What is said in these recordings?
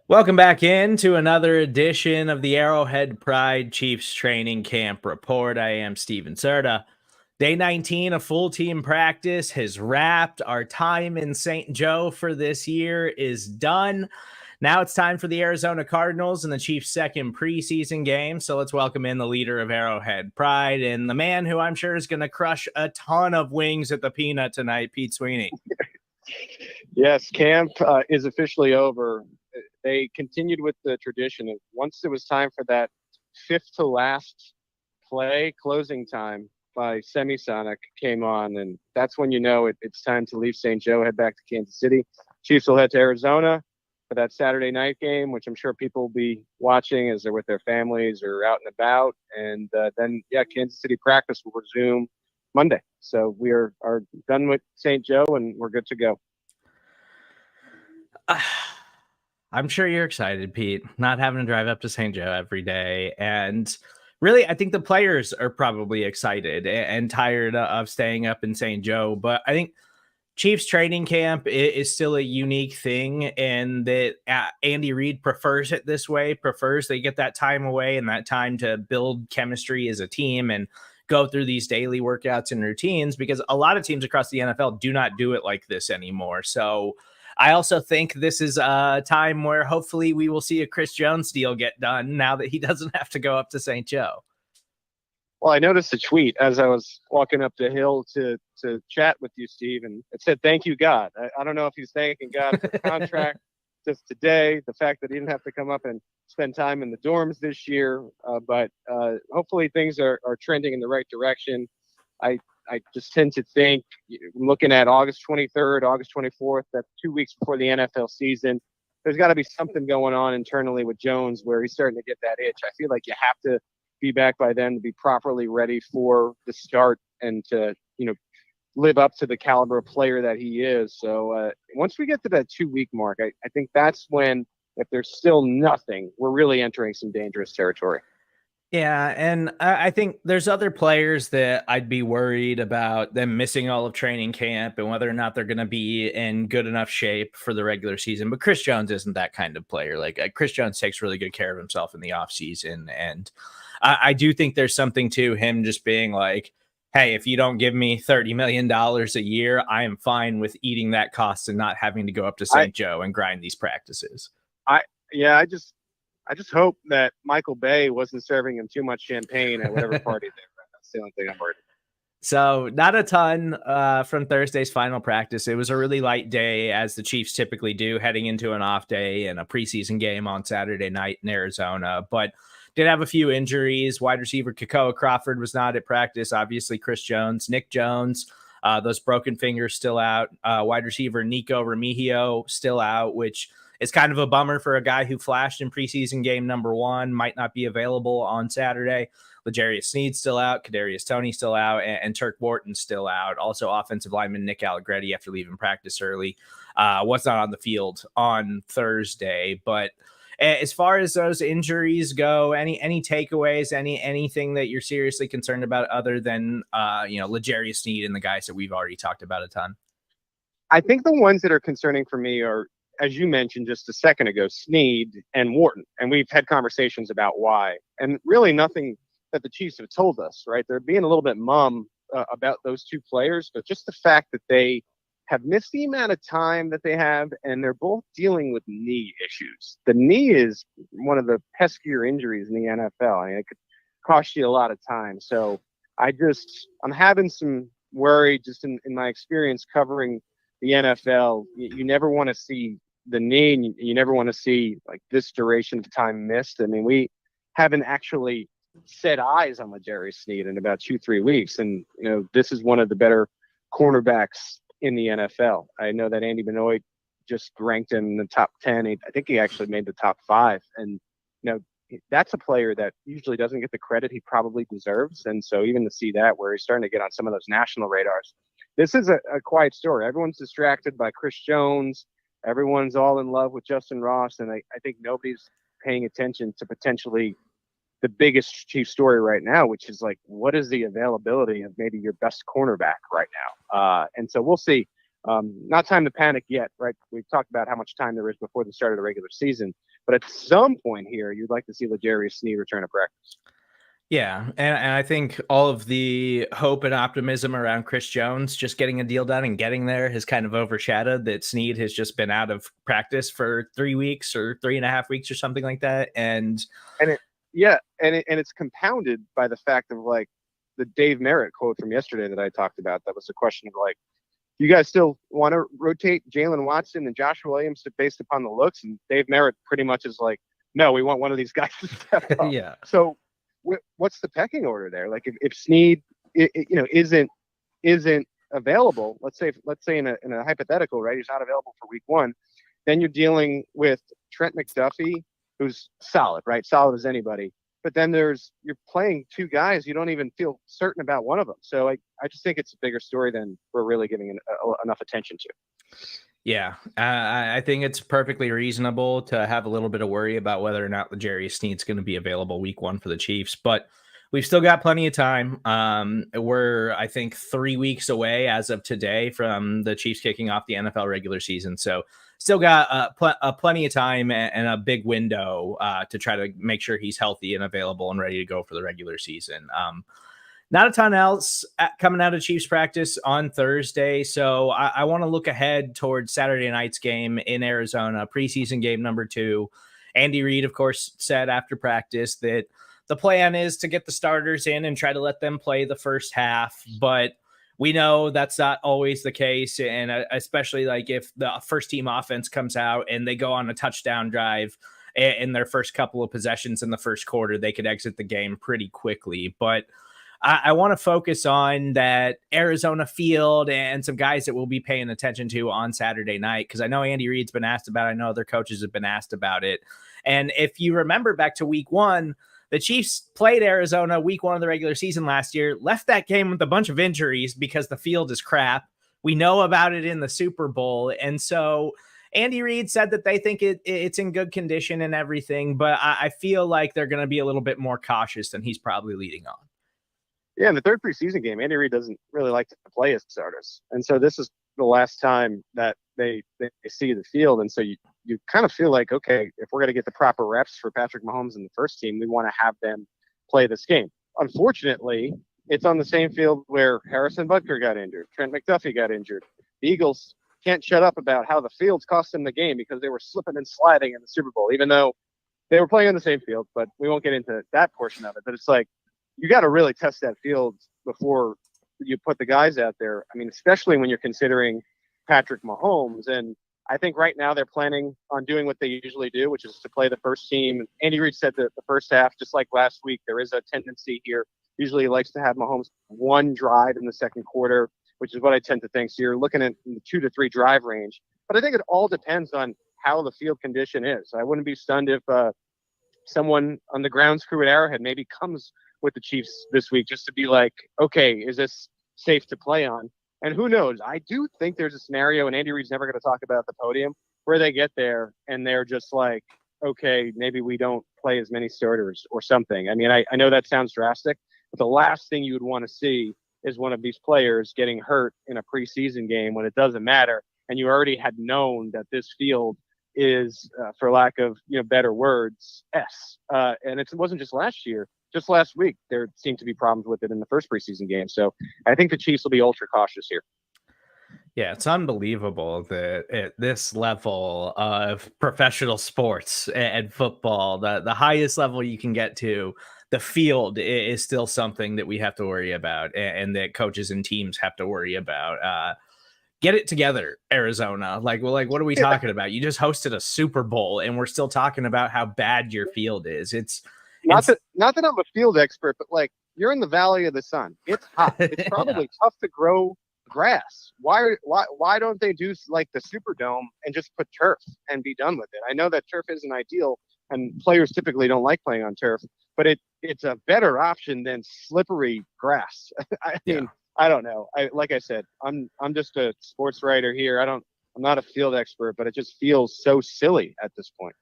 Welcome back into another edition of the Arrowhead Pride Chiefs Training Camp Report. I am Steven Serda. Day 19 of full team practice has wrapped. Our time in St. Joe for this year is done. Now it's time for the Arizona Cardinals and the Chiefs' second preseason game. So let's welcome in the leader of Arrowhead Pride and the man who I'm sure is going to crush a ton of wings at the Peanut tonight, Pete Sweeney. Yes, camp is officially over. They continued with the tradition of once it was time for that fifth to last play, closing time by Semisonic came on, and that's when you know it's time to leave St. Joe, head back to Kansas City. Chiefs will head to Arizona for that Saturday night game, which I'm sure people will be watching as they're with their families or out and about. And then, Kansas City practice will resume Monday. So we are done with St. Joe, and we're good to go. I'm sure you're excited, Pete, not having to drive up to St. Joe every day. And really, I think the players are probably excited and tired of staying up in St. Joe. But I think Chiefs training camp is still a unique thing, and that Andy Reid prefers it this way, prefers they get that time away and that time to build chemistry as a team and go through these daily workouts and routines, because a lot of teams across the NFL do not do it like this anymore. So I also think this is a time where hopefully we will see a Chris Jones deal get done now that he doesn't have to go up to St. Joe. Well, I noticed a tweet as I was walking up the hill to chat with you, Steve, and it said, "Thank you, God." I don't know if he's thanking God for the contract just today, the fact that he didn't have to come up and spend time in the dorms this year, but hopefully things are trending in the right direction. I just tend to think, looking at August 23rd, August 24th, that's 2 weeks before the NFL season, there's got to be something going on internally with Jones where he's starting to get that itch. I feel like you have to be back by then to be properly ready for the start and to, live up to the caliber of player that he is. So once we get to that 2 week mark, I think that's when, if there's still nothing, we're really entering some dangerous territory. Yeah, and I think there's other players that I'd be worried about them missing all of training camp and whether or not they're going to be in good enough shape for the regular season. But Chris Jones isn't that kind of player. Like Chris Jones takes really good care of himself in the offseason. And I do think there's something to him just being like, hey, if you don't give me $30 million a year, I am fine with eating that cost and not having to go up to St. Joe and grind these practices. I just hope that Michael Bay wasn't serving him too much champagne at whatever party they were at. That's the only thing I'm worried about. So not a ton from Thursday's final practice. It was a really light day, as the Chiefs typically do, heading into an off day and a preseason game on Saturday night in Arizona. But did have a few injuries. Wide receiver Kakoa Crawford was not at practice. Obviously, Chris Jones, Nick Jones, those broken fingers still out. Wide receiver Nico Remigio still out, which is kind of a bummer for a guy who flashed in preseason game number 1, might not be available on Saturday. L'Jarius Sneed still out, Kadarius Toney still out, and Turk Wharton still out. Also, offensive lineman Nick Allegretti, after leaving practice early, was not on the field on Thursday. But as far as those injuries go, any takeaways, anything that you're seriously concerned about other than L'Jarius Sneed and the guys that we've already talked about a ton? I think the ones that are concerning for me are, as you mentioned just a second ago, Sneed and Wharton. And we've had conversations about why. And really nothing that the Chiefs have told us, right? They're being a little bit mum about those two players, but just the fact that they have missed the amount of time that they have, and they're both dealing with knee issues. The knee is one of the peskier injuries in the NFL. I mean, it could cost you a lot of time. So I'm having some worry just in my experience covering the NFL. You never want to see the knee, and you never want to see like this duration of time missed. I mean, we haven't actually set eyes on L'Jarius Sneed in about 2-3 weeks, and this is one of the better cornerbacks in the NFL. I know that Andy Benoit just ranked him in the top 10. I think he actually made the top 5, and that's a player that usually doesn't get the credit he probably deserves. And so even to see that, where he's starting to get on some of those national radars, this is a quiet story. Everyone's distracted by Chris Jones. Everyone's all in love with Justin Ross, and I think nobody's paying attention to potentially the biggest Chief story right now, which is like, what is the availability of maybe your best cornerback right now? And so we'll see. Not time to panic yet, right? We've talked about how much time there is before the start of the regular season, But at some point here, you'd like to see L'Jarius Sneed return to practice. Yeah, and I think all of the hope and optimism around Chris Jones just getting a deal done and getting there has kind of overshadowed that Sneed has just been out of practice for 3 weeks or 3.5 weeks or something like that. And it's compounded by the fact of like the Dave Merritt quote from yesterday that I talked about. That was a question of like, you guys still want to rotate Jalen Watson and Joshua Williams based upon the looks? And Dave Merritt pretty much is like, no, we want one of these guys to step up. Yeah. So what's the pecking order there? Like if Sneed, isn't available, let's say in a hypothetical, right? He's not available for week 1. Then you're dealing with Trent McDuffie, who's solid, right? Solid as anybody. But then you're playing 2 guys you don't even feel certain about one of them. So I just think it's a bigger story than we're really giving enough attention to. Yeah, I think it's perfectly reasonable to have a little bit of worry about whether or not L'Jarius Sneed's going to be available week 1 for the Chiefs, but we've still got plenty of time. We're, I think, 3 weeks away as of today from the Chiefs kicking off the NFL regular season. So still got plenty of time and a big window to try to make sure he's healthy and available and ready to go for the regular season. Not a ton else coming out of Chiefs practice on Thursday. So I want to look ahead towards Saturday night's game in Arizona, preseason game number 2. Andy Reid, of course, said after practice that the plan is to get the starters in and try to let them play the first half. But we know that's not always the case. And especially like if the first team offense comes out and they go on a touchdown drive in their first couple of possessions in the first quarter, they could exit the game pretty quickly. But I want to focus on that Arizona field and some guys that we'll be paying attention to on Saturday night, because I know Andy Reid's been asked about it. I know other coaches have been asked about it. And if you remember back to week 1, the Chiefs played Arizona week 1 of the regular season last year, left that game with a bunch of injuries because the field is crap. We know about it in the Super Bowl. And so Andy Reid said that they think it's in good condition and everything, but I feel like they're going to be a little bit more cautious than he's probably leading on. Yeah, in the third preseason game, Andy Reid doesn't really like to play his starters. And so this is the last time that they see the field. And so you kind of feel like, okay, if we're going to get the proper reps for Patrick Mahomes and the first team, we want to have them play this game. Unfortunately, it's on the same field where Harrison Butker got injured, Trent McDuffie got injured. The Eagles can't shut up about how the fields cost them the game because they were slipping and sliding in the Super Bowl, even though they were playing on the same field. But we won't get into that portion of it. But it's like, you got to really test that field before you put the guys out there. I mean, especially when you're considering Patrick Mahomes. And I think right now they're planning on doing what they usually do, which is to play the first team. Andy Reid said that the first half, just like last week, there is a tendency here. Usually he likes to have Mahomes one drive in the second quarter, which is what I tend to think. So you're looking at the 2 to 3 drive range. But I think it all depends on how the field condition is. I wouldn't be stunned if someone on the grounds crew at Arrowhead maybe comes with the Chiefs this week just to be like, okay, is this safe to play on? And who knows? I do think there's a scenario, and Andy Reid's never going to talk about at the podium, where they get there and they're just like, okay, maybe we don't play as many starters or something. I mean, I know that sounds drastic, but the last thing you would want to see is one of these players getting hurt in a preseason game when it doesn't matter, and you already had known that this field is, for lack of better words, and it wasn't just last year. Just last week, there seemed to be problems with it in the first preseason game. So I think the Chiefs will be ultra cautious here. Yeah, it's unbelievable that at this level of professional sports and football, the highest level you can get to, the field is still something that we have to worry about and that coaches and teams have to worry about. Get it together, Arizona. Like, what are we talking about? You just hosted a Super Bowl and we're still talking about how bad your field is. Not that I'm a field expert, but like, you're in the Valley of the Sun. It's hot. It's probably tough to grow grass. Why don't they do like the Superdome and just put turf and be done with it? I know that turf isn't ideal and players typically don't like playing on turf, but it's a better option than slippery grass. I mean, I don't know. Like I said, I'm just a sports writer here. I'm not a field expert, but it just feels so silly at this point.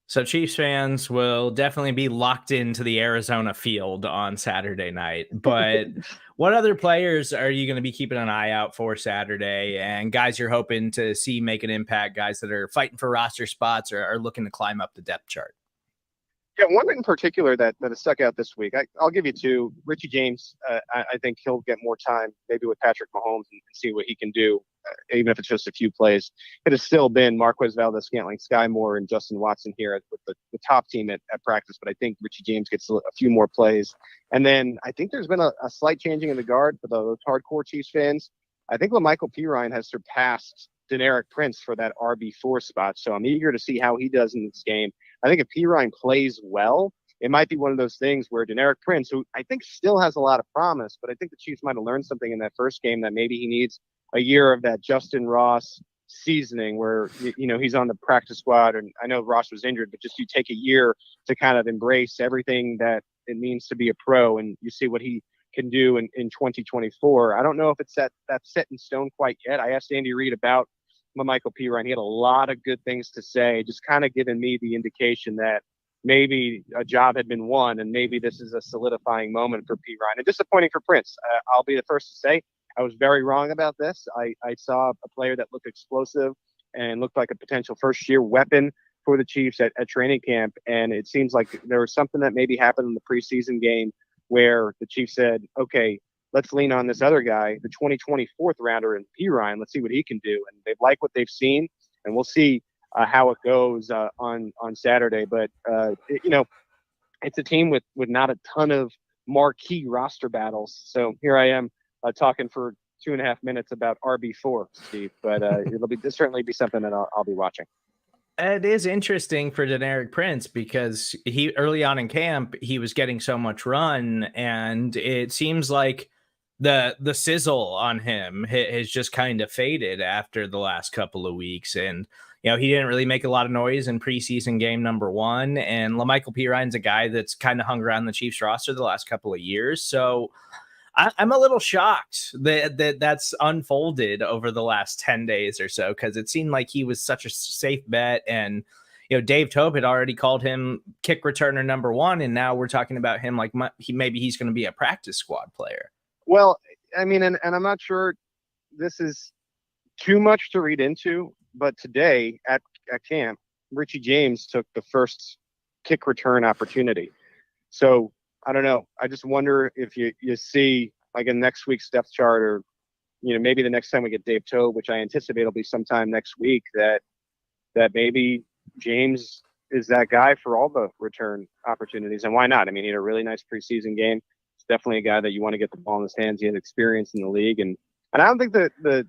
So Chiefs fans will definitely be locked into the Arizona field on Saturday night. But what other players are you going to be keeping an eye out for Saturday? And guys you're hoping to see make an impact, guys that are fighting for roster spots or are looking to climb up the depth chart? Yeah, one in particular that has stuck out this week. I'll give you two. Richie James, I think he'll get more time, maybe with Patrick Mahomes, and see what he can do, even if it's just a few plays. It has still been Marquez Valdez-Scantling, Sky Moore, and Justin Watson here with the top team at practice, but I think Richie James gets a few more plays. And then I think there's been a slight changing in the guard for those hardcore Chiefs fans. I think LaMichael Pirine has surpassed Deneric Prince for that RB4 spot, so I'm eager to see how he does in this game. I think if Pirine plays well, it might be one of those things where Deneric Prince, who I think still has a lot of promise, but I think the Chiefs might have learned something in that first game that maybe he needs a year of that Justin Ross seasoning where, he's on the practice squad. And I know Ross was injured, but just you take a year to kind of embrace everything that it means to be a pro, and you see what he can do in 2024. I don't know if it's that's set in stone quite yet. I asked Andy Reid about Michael Pirine. He had a lot of good things to say, just kind of giving me the indication that maybe a job had been won and maybe this is a solidifying moment for Pirine. And disappointing for Prince. I'll be the first to say I was very wrong about this. I saw a player that looked explosive and looked like a potential first-year weapon for the Chiefs at training camp, and it seems like there was something that maybe happened in the preseason game where the Chiefs said, okay, let's lean on this other guy, the 2024 rounder in Pirine. Let's see what he can do. And they've liked what they've seen, and we'll see how it goes on Saturday. But, it's a team with not a ton of marquee roster battles. So here I am talking for 2.5 minutes about RB4, Steve. But it'll certainly be something that I'll be watching. It is interesting for Deneric Prince because he early on in camp, he was getting so much run, and it seems like the sizzle on him has just kind of faded after the last couple of weeks. And, he didn't really make a lot of noise in preseason game number 1. And LaMichael Pirine's a guy that's kind of hung around the Chiefs roster the last couple of years. So I'm a little shocked that's unfolded over the last 10 days or so, because it seemed like he was such a safe bet. And, Dave Tope had already called him kick returner number 1. And now we're talking about him like maybe he's going to be a practice squad player. Well, I mean, and I'm not sure this is too much to read into, but today at camp, Richie James took the first kick return opportunity. So I don't know. I just wonder if you see like in next week's depth chart, or maybe the next time we get Dave Tobe, which I anticipate will be sometime next week, that maybe James is that guy for all the return opportunities. And why not? I mean, he had a really nice preseason game. It's definitely a guy that you want to get the ball in his hands. He has experience in the league, and I don't think that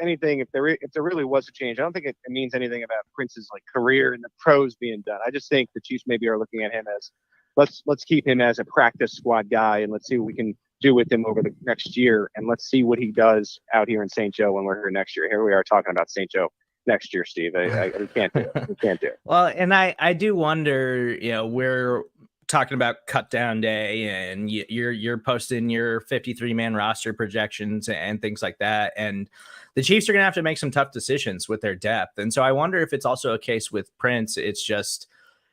anything, if there really was a change, I don't think it means anything about Prince's like career and the pros being done. I just think the Chiefs maybe are looking at him as let's keep him as a practice squad guy, and let's see what we can do with him over the next year, and let's see what he does out here in St. Joe when we're here next year. Here we are talking about St. Joe next year, Steve. We can't do it. We can't do it. Well, and I do wonder, we're talking about cut down day, and you're posting your 53-man roster projections and things like that, and the Chiefs are going to have to make some tough decisions with their depth. And so I wonder if it's also a case with Prince. It's just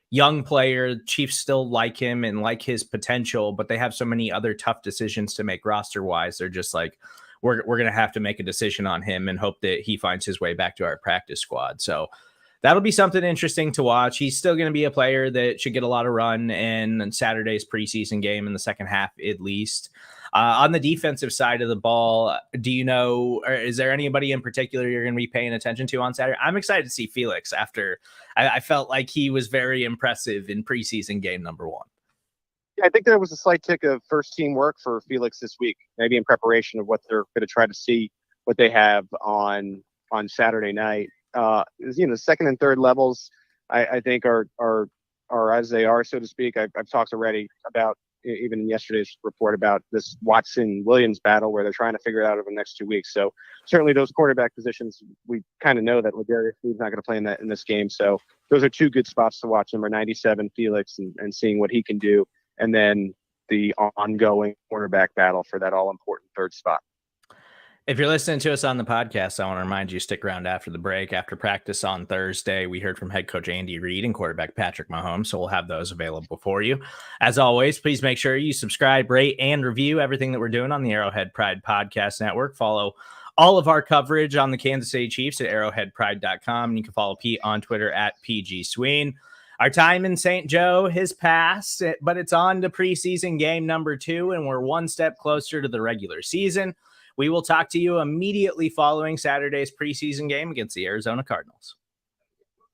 young player, Chiefs still like him and like his potential, but they have so many other tough decisions to make roster wise. They're just like, we're going to have to make a decision on him and hope that he finds his way back to our practice squad. So that'll be something interesting to watch. He's still going to be a player that should get a lot of run in Saturday's preseason game in the second half, at least. On the defensive side of the ball, do you know, or is there anybody in particular you're going to be paying attention to on Saturday? I'm excited to see Felix after I felt like he was very impressive in preseason game number 1. Yeah, I think there was a slight tick of first team work for Felix this week, maybe in preparation of what they're going to try to see what they have on Saturday night. The second and third levels, I think are as they are, so to speak. I've talked already about, even in yesterday's report, about this Watson-Williams battle where they're trying to figure it out over the next 2 weeks. So certainly those quarterback positions, we kind of know that Ladarius Sneed's not going to play in this game. So those are 2 good spots to watch. Number 97, Felix, and seeing what he can do. And then the ongoing quarterback battle for that all-important third spot. If you're listening to us on the podcast, I want to remind you, stick around after the break. After practice on Thursday, we heard from head coach Andy Reid and quarterback Patrick Mahomes, so we'll have those available for you. As always, please make sure you subscribe, rate, and review everything that we're doing on the Arrowhead Pride Podcast Network. Follow all of our coverage on the Kansas City Chiefs at arrowheadpride.com, and you can follow Pete on Twitter at PG Sweeney. Our time in St. Joe has passed, but it's on to preseason game number 2, and we're one step closer to the regular season. We will talk to you immediately following Saturday's preseason game against the Arizona Cardinals.